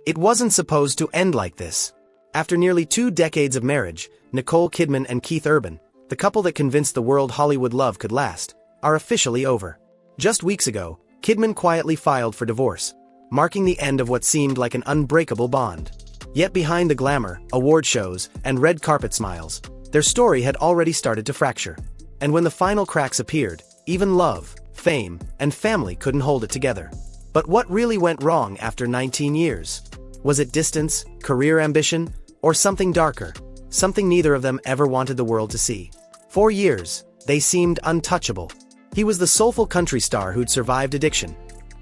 It wasn't supposed to end like this. After nearly 2 decades of marriage, Nicole Kidman and Keith Urban, the couple that convinced the world Hollywood love could last, are officially over. Just weeks ago, Kidman quietly filed for divorce, marking the end of what seemed like an unbreakable bond. Yet behind the glamour, award shows, and red carpet smiles, their story had already started to fracture. And when the final cracks appeared, even love, fame, and family couldn't hold it together. But what really went wrong after 19 years? Was it distance, career ambition, or something darker? Something neither of them ever wanted the world to see. For years, they seemed untouchable. He was the soulful country star who'd survived addiction.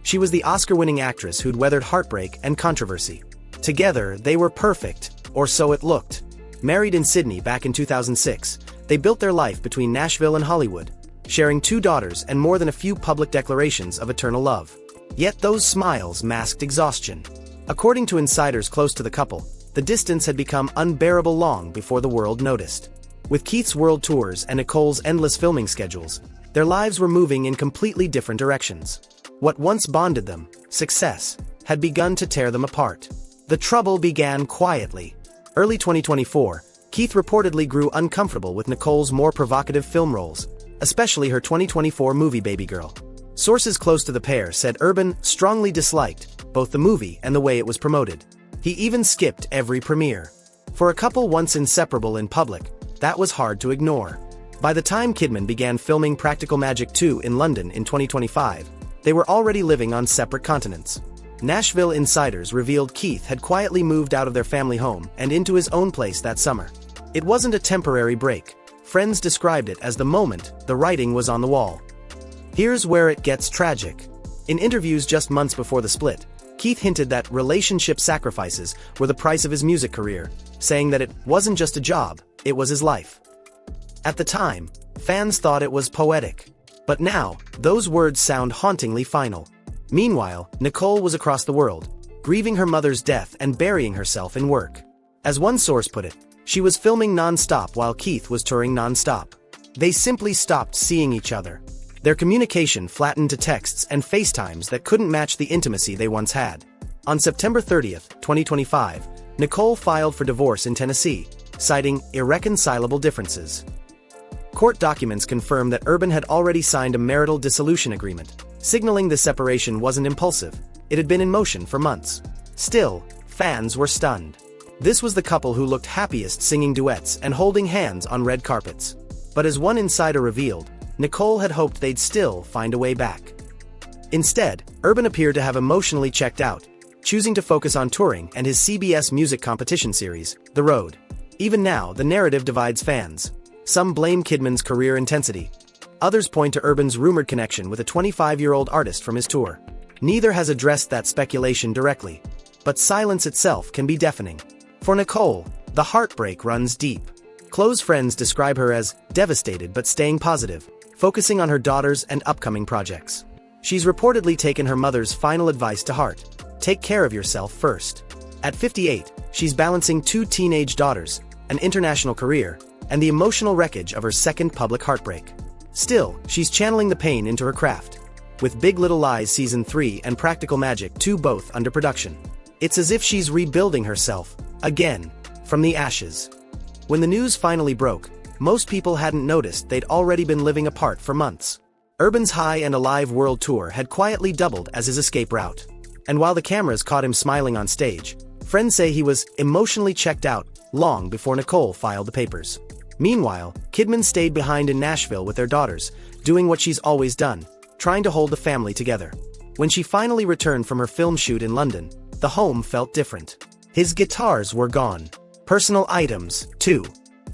She was the Oscar-winning actress who'd weathered heartbreak and controversy. Together, they were perfect, or so it looked. Married in Sydney back in 2006, they built their life between Nashville and Hollywood, sharing 2 daughters and more than a few public declarations of eternal love. Yet those smiles masked exhaustion. According to insiders close to the couple, the distance had become unbearable long before the world noticed. With Keith's world tours and Nicole's endless filming schedules, their lives were moving in completely different directions. What once bonded them, success, had begun to tear them apart. The trouble began quietly. Early 2024, Keith reportedly grew uncomfortable with Nicole's more provocative film roles, especially her 2024 movie Baby Girl. Sources close to the pair said Urban strongly disliked both the movie and the way it was promoted. He even skipped every premiere. For a couple once inseparable in public, that was hard to ignore. By the time Kidman began filming Practical Magic 2 in London in 2025, they were already living on separate continents. Nashville insiders revealed Keith had quietly moved out of their family home and into his own place that summer. It wasn't a temporary break. Friends described it as the moment the writing was on the wall. Here's where it gets tragic. In interviews just months before the split, Keith hinted that relationship sacrifices were the price of his music career, saying that it wasn't just a job, it was his life. At the time, fans thought it was poetic. But now, those words sound hauntingly final. Meanwhile, Nicole was across the world, grieving her mother's death and burying herself in work. As one source put it, she was filming non-stop while Keith was touring non-stop. They simply stopped seeing each other. Their communication flattened to texts and FaceTimes that couldn't match the intimacy they once had. On September 30th, 2025, Nicole filed for divorce in Tennessee, citing irreconcilable differences. Court documents confirm that Urban had already signed a marital dissolution agreement, signaling the separation wasn't impulsive. It had been in motion for months. Still, fans were stunned. This was the couple who looked happiest singing duets and holding hands on red carpets. But as one insider revealed, Nicole had hoped they'd still find a way back. Instead, Urban appeared to have emotionally checked out, choosing to focus on touring and his CBS music competition series, The Road. Even now, the narrative divides fans. Some blame Kidman's career intensity. Others point to Urban's rumored connection with a 25-year-old artist from his tour. Neither has addressed that speculation directly. But silence itself can be deafening. For Nicole, the heartbreak runs deep. Close friends describe her as devastated but staying positive, focusing on her daughters and upcoming projects. She's reportedly taken her mother's final advice to heart: take care of yourself first. At 58, she's balancing 2 teenage daughters, an international career, and the emotional wreckage of her second public heartbreak. Still, she's channeling the pain into her craft. With Big Little Lies Season 3 and Practical Magic 2 both under production, it's as if she's rebuilding herself, again, from the ashes. When the news finally broke, most people hadn't noticed they'd already been living apart for months. Urban's High and Alive world tour had quietly doubled as his escape route. And while the cameras caught him smiling on stage, friends say he was emotionally checked out long before Nicole filed the papers. Meanwhile, Kidman stayed behind in Nashville with their daughters, doing what she's always done, trying to hold the family together. When she finally returned from her film shoot in London, the home felt different. His guitars were gone. Personal items, too.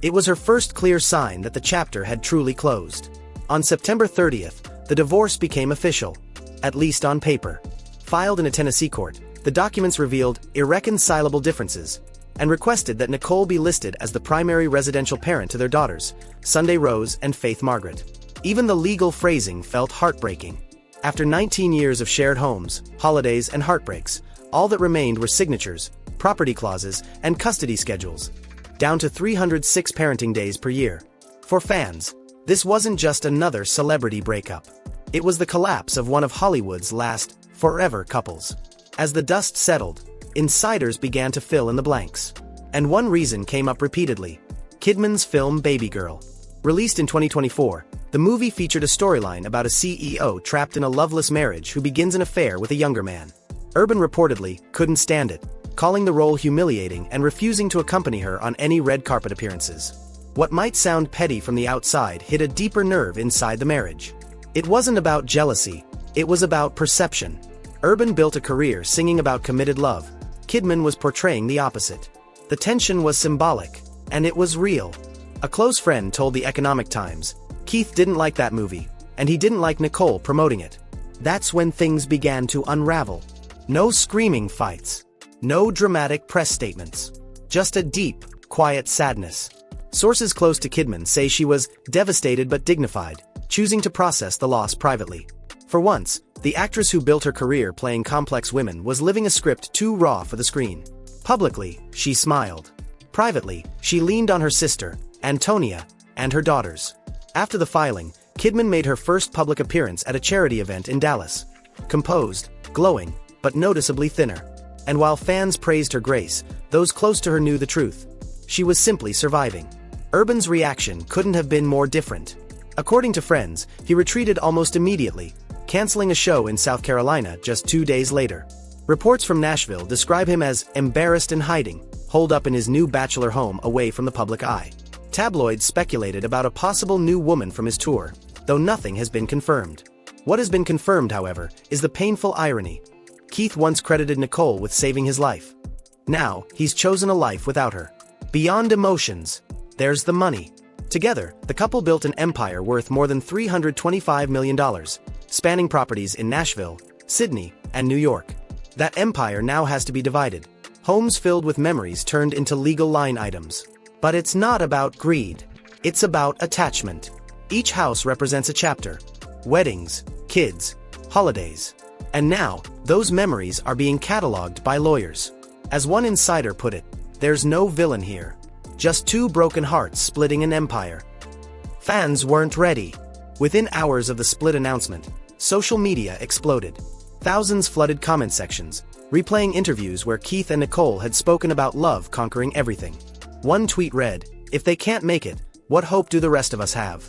It was her first clear sign that the chapter had truly closed. On September 30th, the divorce became official, at least on paper. Filed in a Tennessee court, the documents revealed irreconcilable differences and requested that Nicole be listed as the primary residential parent to their daughters, Sunday Rose and Faith Margaret. Even the legal phrasing felt heartbreaking. After 19 years of shared homes, holidays, and heartbreaks, all that remained were signatures, property clauses, and custody schedules, down to 306 parenting days per year. For fans, this wasn't just another celebrity breakup. It was the collapse of one of Hollywood's last forever couples. As the dust settled, insiders began to fill in the blanks. And one reason came up repeatedly: Kidman's film Baby Girl. Released in 2024, the movie featured a storyline about a CEO trapped in a loveless marriage who begins an affair with a younger man. Urban reportedly couldn't stand it, calling the role humiliating and refusing to accompany her on any red carpet appearances. What might sound petty from the outside hit a deeper nerve inside the marriage. It wasn't about jealousy, it was about perception. Urban built a career singing about committed love. Kidman was portraying the opposite. The tension was symbolic, and it was real. A close friend told the Economic Times, Keith didn't like that movie, and he didn't like Nicole promoting it. That's when things began to unravel. No screaming fights. No dramatic press statements. Just a deep, quiet sadness. Sources close to Kidman say she was devastated but dignified, choosing to process the loss privately. For once, the actress who built her career playing complex women was living a script too raw for the screen. Publicly, she smiled. Privately, she leaned on her sister, Antonia, and her daughters. After the filing, Kidman made her first public appearance at a charity event in Dallas. Composed, glowing, but noticeably thinner. And while fans praised her grace, those close to her knew the truth. She was simply surviving. Urban's reaction couldn't have been more different. According to friends, he retreated almost immediately, canceling a show in South Carolina just 2 days later. Reports from Nashville describe him as embarrassed and hiding, holed up in his new bachelor home away from the public eye. Tabloids speculated about a possible new woman from his tour, though nothing has been confirmed. What has been confirmed, however, is the painful irony. Keith once credited Nicole with saving his life. Now, he's chosen a life without her. Beyond emotions, there's the money. Together, the couple built an empire worth more than $325 million, spanning properties in Nashville, Sydney, and New York. That empire now has to be divided. Homes filled with memories turned into legal line items. But it's not about greed. It's about attachment. Each house represents a chapter. Weddings, kids, holidays. And now, those memories are being cataloged by lawyers. As one insider put it, there's no villain here. Just two broken hearts splitting an empire. Fans weren't ready. Within hours of the split announcement, social media exploded. Thousands flooded comment sections, replaying interviews where Keith and Nicole had spoken about love conquering everything. One tweet read, "If they can't make it, what hope do the rest of us have?"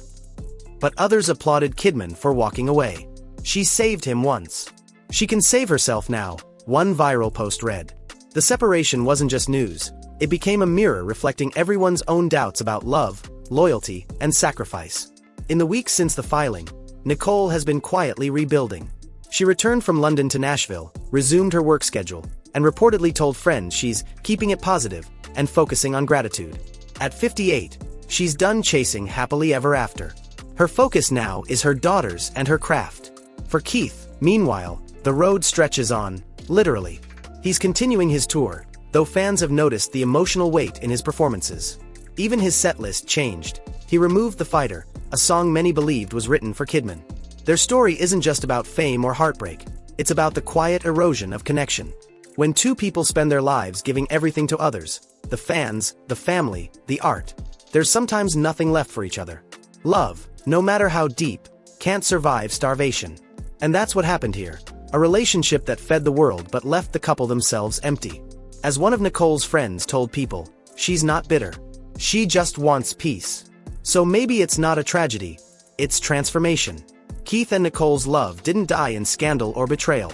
But others applauded Kidman for walking away. She saved him once. She can save herself now, one viral post read. The separation wasn't just news, it became a mirror reflecting everyone's own doubts about love, loyalty, and sacrifice. In the weeks since the filing, Nicole has been quietly rebuilding. She returned from London to Nashville, resumed her work schedule, and reportedly told friends she's keeping it positive and focusing on gratitude. At 58, she's done chasing happily ever after. Her focus now is her daughters and her craft. For Keith, meanwhile, the road stretches on, literally. He's continuing his tour, though fans have noticed the emotional weight in his performances. Even his set list changed. He removed The Fighter, a song many believed was written for Kidman. Their story isn't just about fame or heartbreak, it's about the quiet erosion of connection. When two people spend their lives giving everything to others, the fans, the family, the art, there's sometimes nothing left for each other. Love, no matter how deep, can't survive starvation. And that's what happened here. A relationship that fed the world but left the couple themselves empty. As one of Nicole's friends told People, she's not bitter. She just wants peace. So maybe it's not a tragedy, it's transformation. Keith and Nicole's love didn't die in scandal or betrayal.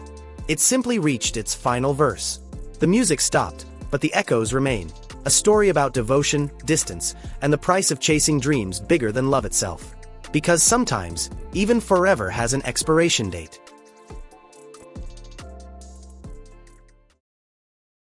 It simply reached its final verse. The music stopped, but the echoes remain. A story about devotion, distance, and the price of chasing dreams bigger than love itself. Because sometimes, even forever has an expiration date.